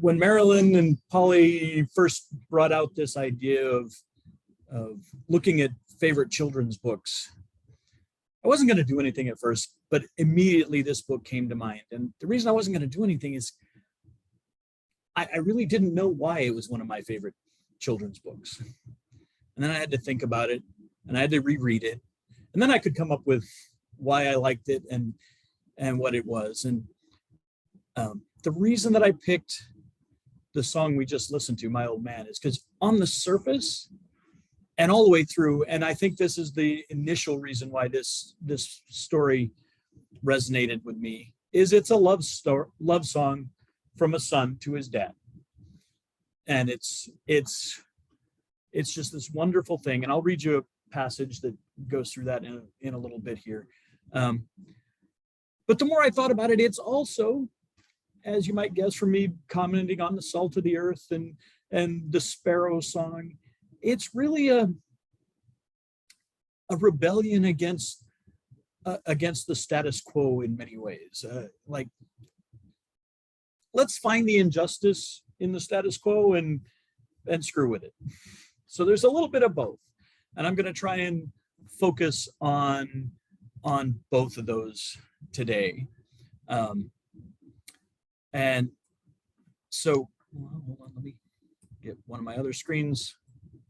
when Marilyn and Polly first brought out this idea of looking at favorite children's books, I wasn't going to do anything at first, but immediately this book came to mind. And the reason I wasn't going to do anything is I really didn't know why it was one of my favorite children's books. And then I had to think about it, and I had to reread it. And then I could come up with why I liked it and what it was. And the reason that I picked the song we just listened to, My Old Man, is because on the surface and all the way through, and I think this is the initial reason why this story resonated with me, is it's a love song from a son to his dad. And it's just this wonderful thing. And I'll read you a passage that goes through that in a little bit here. But the more I thought about it, it's also, as you might guess from me commenting on the salt of the earth and the sparrow song, it's really a rebellion against the status quo in many ways. Like, let's find the injustice in the status quo and screw with it. So there's a little bit of both, and I'm going to try and focus on both of those today. And so, hold on, let me get one of my other screens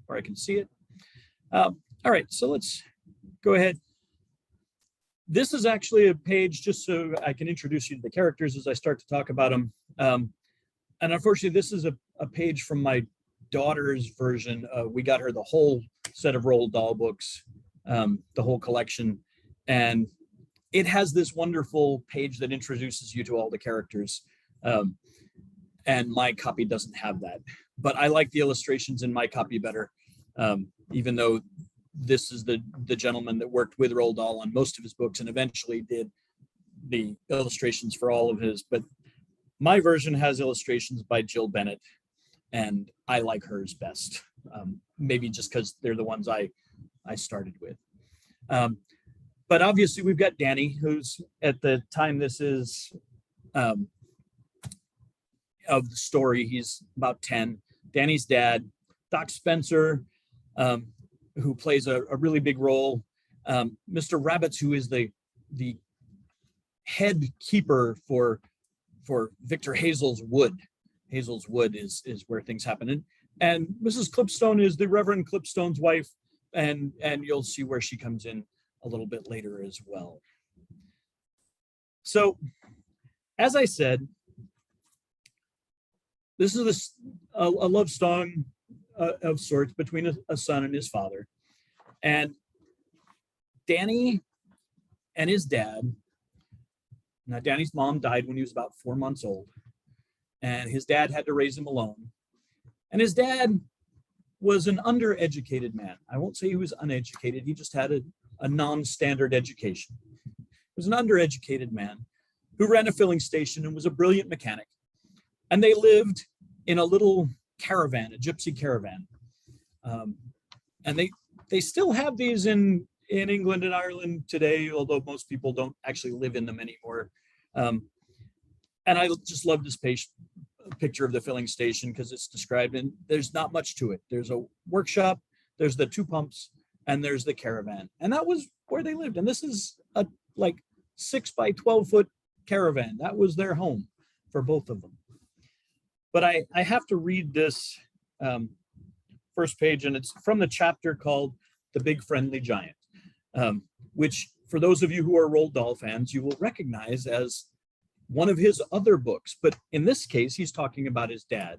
where I can see it. All right, so let's go ahead. This is actually a page just so I can introduce you to the characters as I start to talk about them. And unfortunately, this is a page from my daughter's version. We got her the whole set of Roald Dahl books, the whole collection. And it has this wonderful page that introduces you to all the characters. And my copy doesn't have that. But I like the illustrations in my copy better, even though this is the gentleman that worked with Roald Dahl on most of his books and eventually did the illustrations for all of his. But my version has illustrations by Jill Bennett, and I like hers best. Maybe just because they're the ones I started with. But obviously we've got Danny, who's at the time this is of the story, he's about 10. Danny's dad, Doc Spencer, who plays a really big role. Mr. Rabbits, who is the head keeper for Victor Hazel's Wood. Hazel's Wood is where things happen. And Mrs. Clipstone is the Reverend Clipstone's wife, and you'll see where she comes in a little bit later as well. So, as I said, this is a love song of sorts between a son and his father. And Danny and his dad, now Danny's mom died when he was about 4 months old, and his dad had to raise him alone. And his dad was an undereducated man. I won't say he was uneducated, he just had a non-standard education. He was an undereducated man who ran a filling station and was a brilliant mechanic. And they lived in a little caravan, a gypsy caravan. And they still have these in England and Ireland today, although most people don't actually live in them anymore. And I just love this picture of the filling station because it's described, and there's not much to it. There's a workshop, there's the 2 pumps, and there's the caravan. And that was where they lived. And this is a like 6 by 12 foot caravan. That was their home for both of them. But I have to read this first page, and it's from the chapter called The Big Friendly Giant, which for those of you who are Roald Dahl fans, you will recognize as one of his other books. But in this case, he's talking about his dad.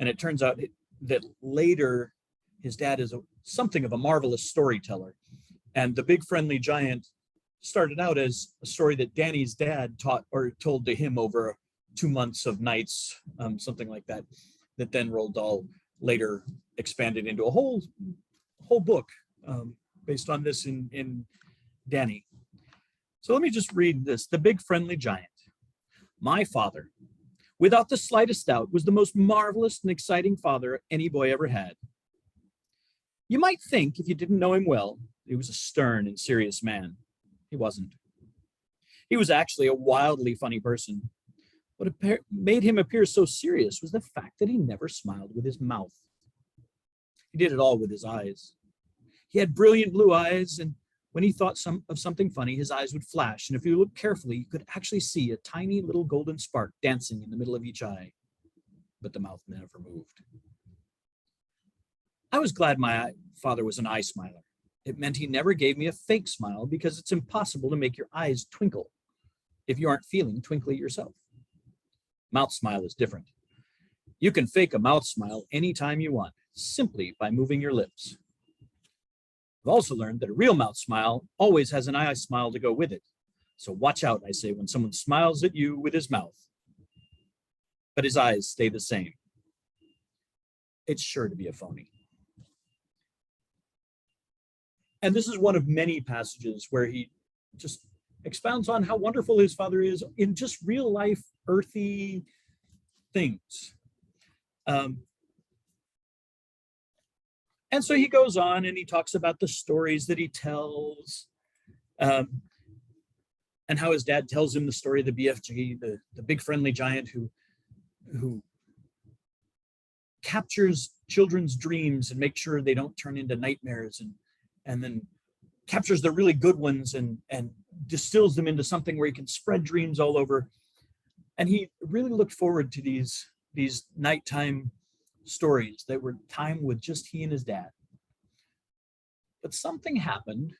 And it turns out that later his dad is something of a marvelous storyteller. And The Big Friendly Giant started out as a story that Danny's dad taught or told to him over 2 months of nights, something like that, that then Roald Dahl later expanded into a whole book based on this in Danny. So let me just read this. The Big Friendly Giant. My father, without the slightest doubt, was the most marvelous and exciting father any boy ever had. You might think, if you didn't know him well, he was a stern and serious man. He wasn't. He was actually a wildly funny person. Made him appear so serious was the fact that he never smiled with his mouth. He did it all with his eyes. He had brilliant blue eyes, and when he thought of something funny, his eyes would flash, and if you looked carefully, you could actually see a tiny little golden spark dancing in the middle of each eye, but the mouth never moved. I was glad my father was an eye smiler. It meant he never gave me a fake smile because it's impossible to make your eyes twinkle if you aren't feeling twinkly yourself. Mouth smile is different. You can fake a mouth smile anytime you want, simply by moving your lips. I've also learned that a real mouth smile always has an eye smile to go with it. So watch out, I say, when someone smiles at you with his mouth, but his eyes stay the same. It's sure to be a phony. And this is one of many passages where he just expounds on how wonderful his father is in just real life, earthy things. And so he goes on and he talks about the stories that he tells, and how his dad tells him the story of the BFG, the big friendly giant who captures children's dreams and makes sure they don't turn into nightmares, and then captures the really good ones and distills them into something where he can spread dreams all over. And he really looked forward to these nighttime stories that were time with just he and his dad. But something happened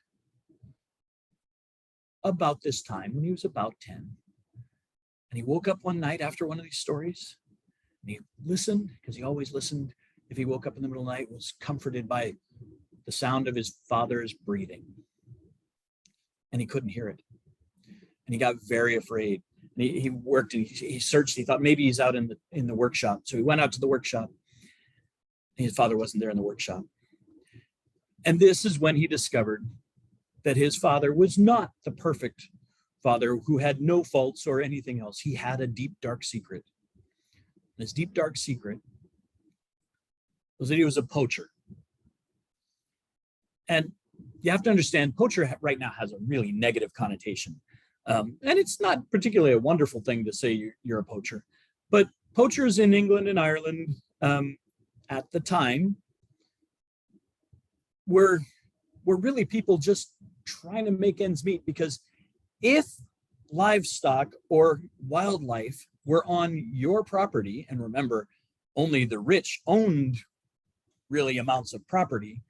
about this time when he was about 10. And he woke up one night after one of these stories, and he listened, because he always listened if he woke up in the middle of the night, was comforted by the sound of his father's breathing. And he couldn't hear it. And he got very afraid. And he worked and he searched. He thought maybe he's out in the workshop. So he went out to the workshop. And his father wasn't there in the workshop. And this is when he discovered that his father was not the perfect father who had no faults or anything else. He had a deep, dark secret. And his deep, dark secret was that he was a poacher. And you have to understand, poacher right now has a really negative connotation. And it's not particularly a wonderful thing to say you're a poacher. But poachers in England and Ireland at the time were really people just trying to make ends meet, because if livestock or wildlife were on your property, and remember, only the rich owned really amounts of property,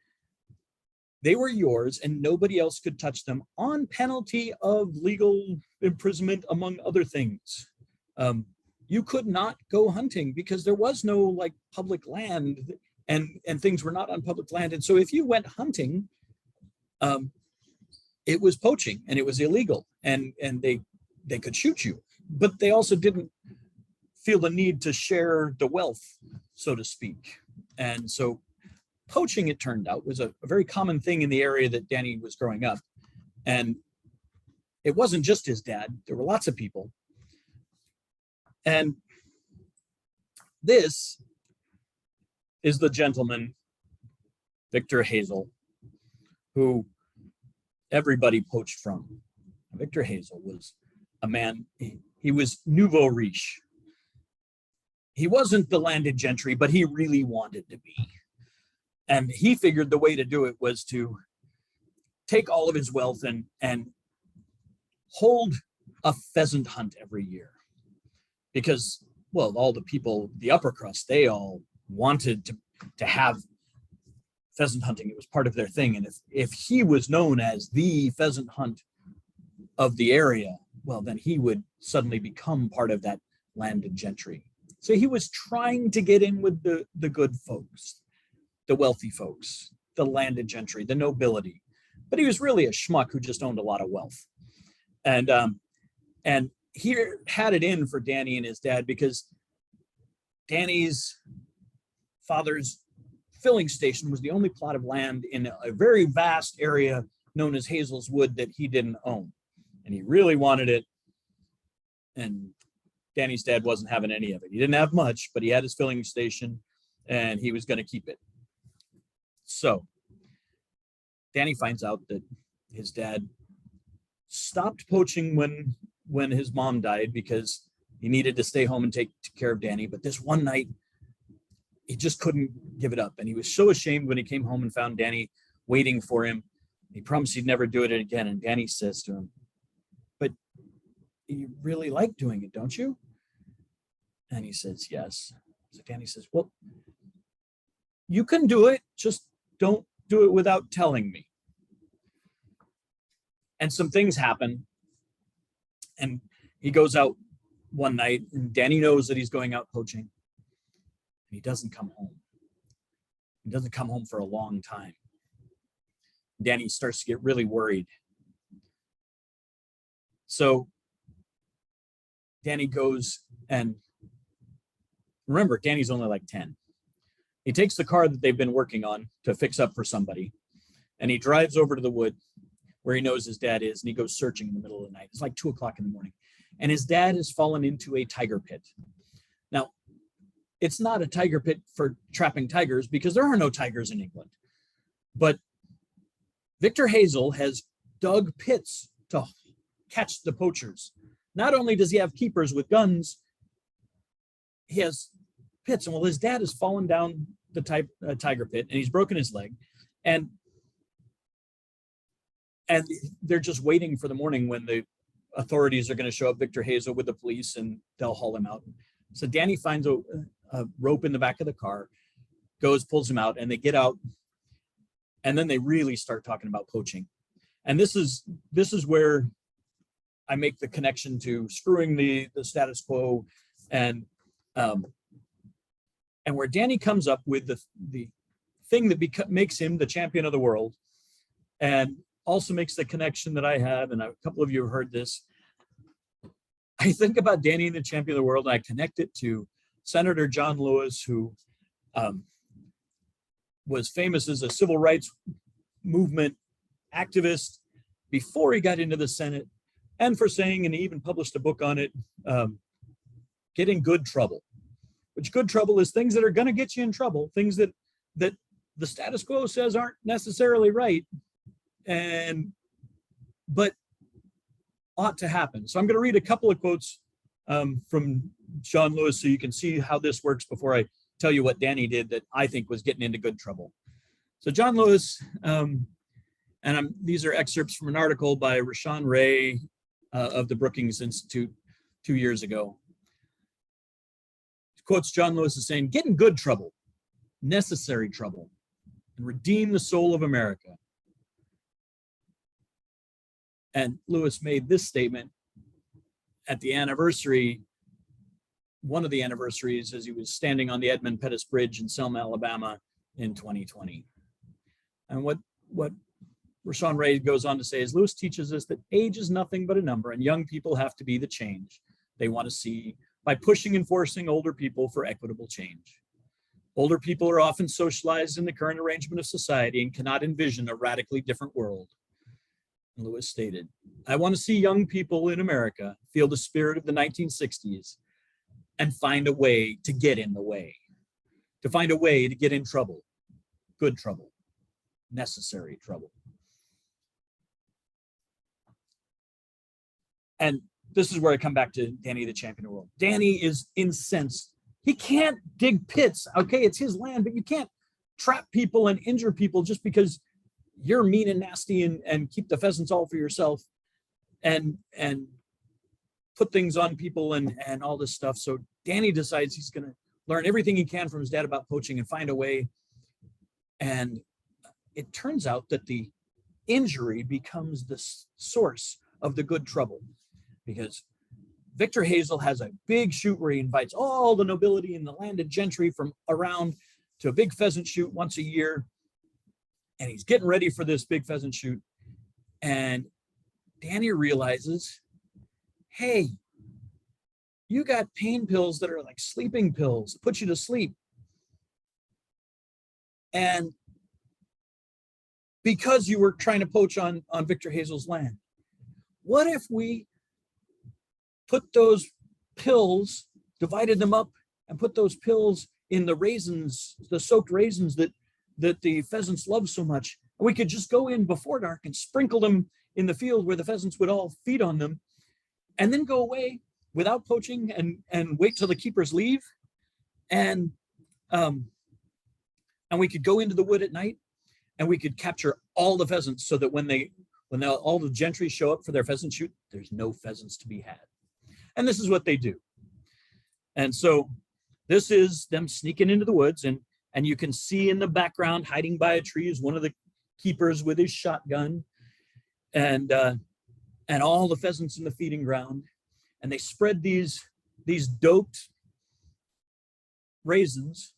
they were yours and nobody else could touch them on penalty of legal imprisonment, among other things. You could not go hunting because there was no like public land, and things were not on public land. And so if you went hunting, it was poaching and it was illegal, and they could shoot you, but they also didn't feel the need to share the wealth, so to speak. And so poaching, it turned out, was a very common thing in the area that Danny was growing up. And it wasn't just his dad, there were lots of people. And this is the gentleman, Victor Hazel, who everybody poached from. Victor Hazel was a man, he was nouveau riche. He wasn't the landed gentry, but he really wanted to be. And he figured the way to do it was to take all of his wealth and hold a pheasant hunt every year. Because, well, all the people, the upper crust, they all wanted to have pheasant hunting. It was part of their thing. And if he was known as the pheasant hunt of the area, well, then he would suddenly become part of that landed gentry. So he was trying to get in with the good folks, the wealthy folks, the landed gentry, the nobility. But he was really a schmuck who just owned a lot of wealth. And he had it in for Danny and his dad, because Danny's father's filling station was the only plot of land in a very vast area known as Hazel's Wood that he didn't own. And he really wanted it. And Danny's dad wasn't having any of it. He didn't have much, but he had his filling station and he was going to keep it. So Danny finds out that his dad stopped poaching when his mom died, because He needed to stay home and take care of Danny. But this one night, he just couldn't give it up. And he was so ashamed when he came home and found Danny waiting for him. He promised he'd never do it again. And Danny says to him, "But you really like doing it, don't you?" And he says, "Yes." So Danny says, "Well, you can do it. Just don't do it without telling me." And some things happen. And he goes out one night, and Danny knows that he's going out poaching. And he doesn't come home. He doesn't come home for a long time. Danny starts to get really worried. So Danny goes and, remember, Danny's only like 10. He takes the car that they've been working on to fix up for somebody, and he drives over to the wood where he knows his dad is, and he goes searching in the middle of the night. It's like 2:00 in the morning, and his dad has fallen into a tiger pit. Now, it's not a tiger pit for trapping tigers because there are no tigers in England, but Victor Hazel has dug pits to catch the poachers. Not only does he have keepers with guns, he has pits. And well, his dad has fallen down the tiger pit, and he's broken his leg, and they're just waiting for the morning when the authorities are going to show up, Victor Hazel with the police, and they'll haul him out. So Danny finds a rope in the back of the car, pulls him out, and they get out, and then they really start talking about poaching. And this is where I make the connection to screwing the status quo, and where Danny comes up with the thing that makes him the champion of the world, and also makes the connection that I have, and a couple of you have heard this. I think about Danny and the champion of the world, and I connect it to Senator John Lewis, who was famous as a civil rights movement activist before he got into the Senate, and for saying, and he even published a book on it, get in good trouble. Which good trouble is things that are going to get you in trouble, things that the status quo says aren't necessarily right, but ought to happen. So I'm going to read a couple of quotes from John Lewis so you can see how this works before I tell you what Danny did that I think was getting into good trouble. So John Lewis, these are excerpts from an article by Rashawn Ray of the Brookings Institute 2 years ago. Quotes John Lewis as saying, "Get in good trouble, necessary trouble, and redeem the soul of America." And Lewis made this statement at the anniversary, one of the anniversaries, as he was standing on the Edmund Pettus Bridge in Selma, Alabama in 2020. And what Rashawn Ray goes on to say is, Lewis teaches us that age is nothing but a number, and young people have to be the change they want to see by pushing and forcing older people for equitable change. Older people are often socialized in the current arrangement of society and cannot envision a radically different world. Lewis stated, "I want to see young people in America feel the spirit of the 1960s and find a way to get in the way, to find a way to get in trouble, good trouble, necessary trouble." And this is where I come back to Danny, the champion of the world. Danny is incensed. He can't dig pits. Okay, it's his land, but you can't trap people and injure people just because you're mean and nasty and keep the pheasants all for yourself and put things on people and all this stuff. So Danny decides he's going to learn everything he can from his dad about poaching and find a way. And it turns out that the injury becomes the source of the good trouble, because Victor Hazel has a big shoot where he invites all the nobility and the landed gentry from around to a big pheasant shoot once a year. And he's getting ready for this big pheasant shoot. And Danny realizes, hey, you got pain pills that are like sleeping pills that put you to sleep. And because you were trying to poach on Victor Hazel's land, what if we put those pills, divided them up, and put those pills in the raisins, the soaked raisins that the pheasants love so much? We could just go in before dark and sprinkle them in the field where the pheasants would all feed on them, and then go away without poaching and wait till the keepers leave. And we could go into the wood at night and we could capture all the pheasants so that when all the gentry show up for their pheasant shoot, there's no pheasants to be had. And this is what they do. And so this is them sneaking into the woods, and you can see in the background, hiding by a tree, is one of the keepers with his shotgun, and all the pheasants in the feeding ground. And they spread these doped raisins,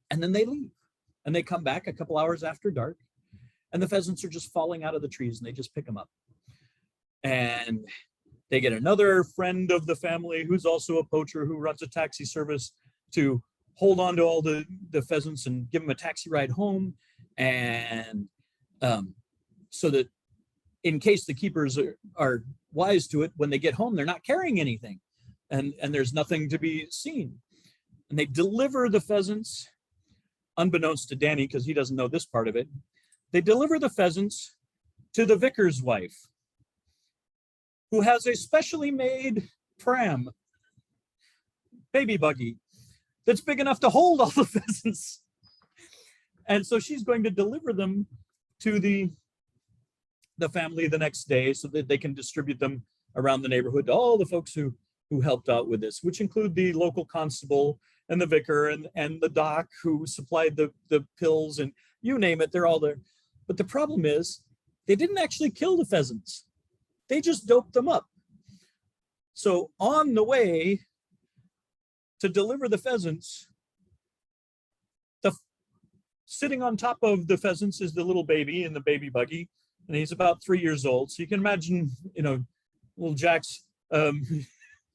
and then they leave. And they come back a couple hours after dark, and the pheasants are just falling out of the trees, and they just pick them up. And they get another friend of the family who's also a poacher who runs a taxi service to hold on to all the pheasants and give them a taxi ride home. And so that in case the keepers are wise to it, when they get home, they're not carrying anything, and there's nothing to be seen. And they deliver the pheasants, unbeknownst to Danny, because he doesn't know this part of it. They deliver the pheasants to the vicar's wife, who has a specially made pram, baby buggy, that's big enough to hold all the pheasants. And so she's going to deliver them to the family the next day so that they can distribute them around the neighborhood to all the folks who helped out with this, which include the local constable and the vicar and the doc who supplied the pills, and you name it, they're all there. But the problem is they didn't actually kill the pheasants. They just doped them up. So on the way to deliver the pheasants, sitting on top of the pheasants is the little baby in the baby buggy, and he's about 3 years old. So you can imagine, little Jack's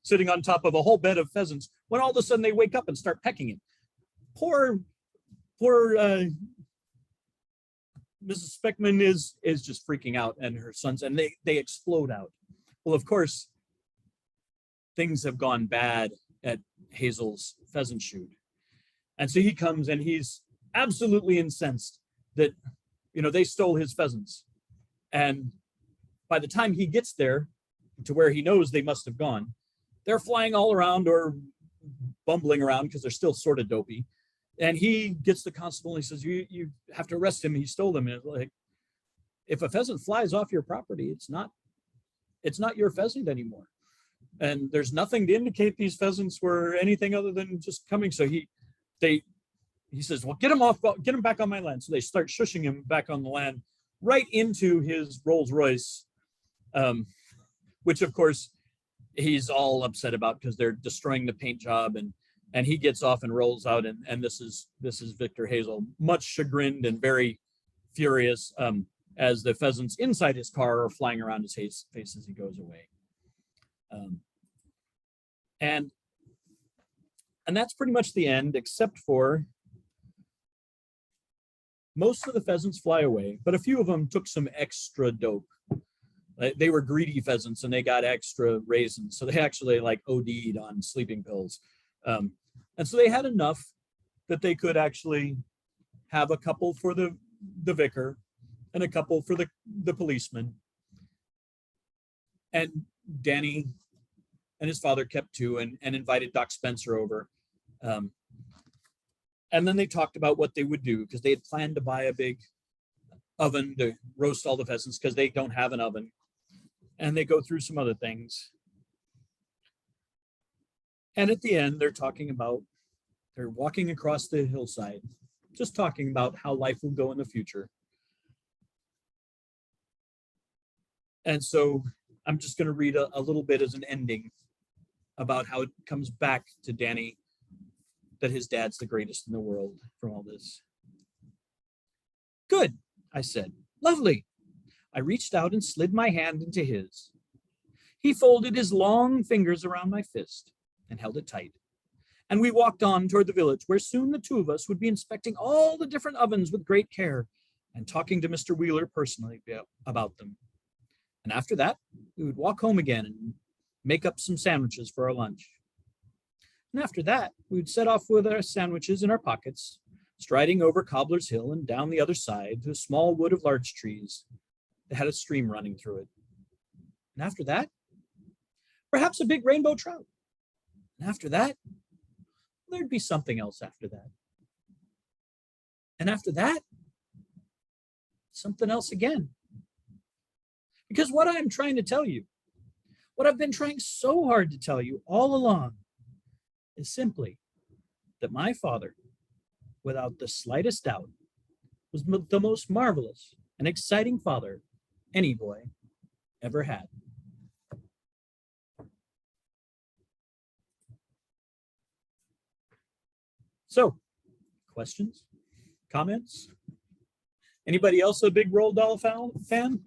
sitting on top of a whole bed of pheasants when all of a sudden they wake up and start pecking him. Poor Mrs. Speckman is just freaking out, and her sons, and they explode out. Well, of course, things have gone bad at Hazel's pheasant shoot. And so he comes and he's absolutely incensed that, they stole his pheasants. And by the time he gets there to where he knows they must have gone, they're flying all around or bumbling around because they're still sort of dopey. And he gets the constable and he says, you have to arrest him. He stole them. And it's like, if a pheasant flies off your property, it's not your pheasant anymore. And there's nothing to indicate these pheasants were anything other than just coming. So he says, well, get him back on my land. So they start shushing him back on the land, right into his Rolls Royce, which of course he's all upset about because they're destroying the paint job, and he gets off and rolls out, and this is Victor Hazel, much chagrined and very furious, as the pheasants inside his car are flying around his face as he goes away. And that's pretty much the end, except for most of the pheasants fly away, but a few of them took some extra dope. They were greedy pheasants and they got extra raisins. So they actually OD'd on sleeping pills. And so they had enough that they could actually have a couple for the vicar and a couple for the policeman. And Danny and his father kept two and invited Doc Spencer over. And then they talked about what they would do, because they had planned to buy a big oven to roast all the pheasants because they don't have an oven. And they go through some other things. And at the end, they're walking across the hillside, just talking about how life will go in the future. And so I'm just going to read a little bit as an ending about how it comes back to Danny that his dad's the greatest in the world from all this. Good, I said. Lovely. I reached out and slid my hand into his. He folded his long fingers around my fist and held it tight. And we walked on toward the village, where soon the two of us would be inspecting all the different ovens with great care and talking to Mr. Wheeler personally about them. And after that, we would walk home again and make up some sandwiches for our lunch. And after that, we would set off with our sandwiches in our pockets, striding over Cobbler's Hill and down the other side to a small wood of larch trees that had a stream running through it. And after that, perhaps a big rainbow trout. And after that, there'd be something else after that. And after that, something else again. Because what I'm trying to tell you, what I've been trying so hard to tell you all along, is simply that my father, without the slightest doubt, was the most marvelous and exciting father any boy ever had. So, questions? Comments? Anybody else a big Roald Dahl fan?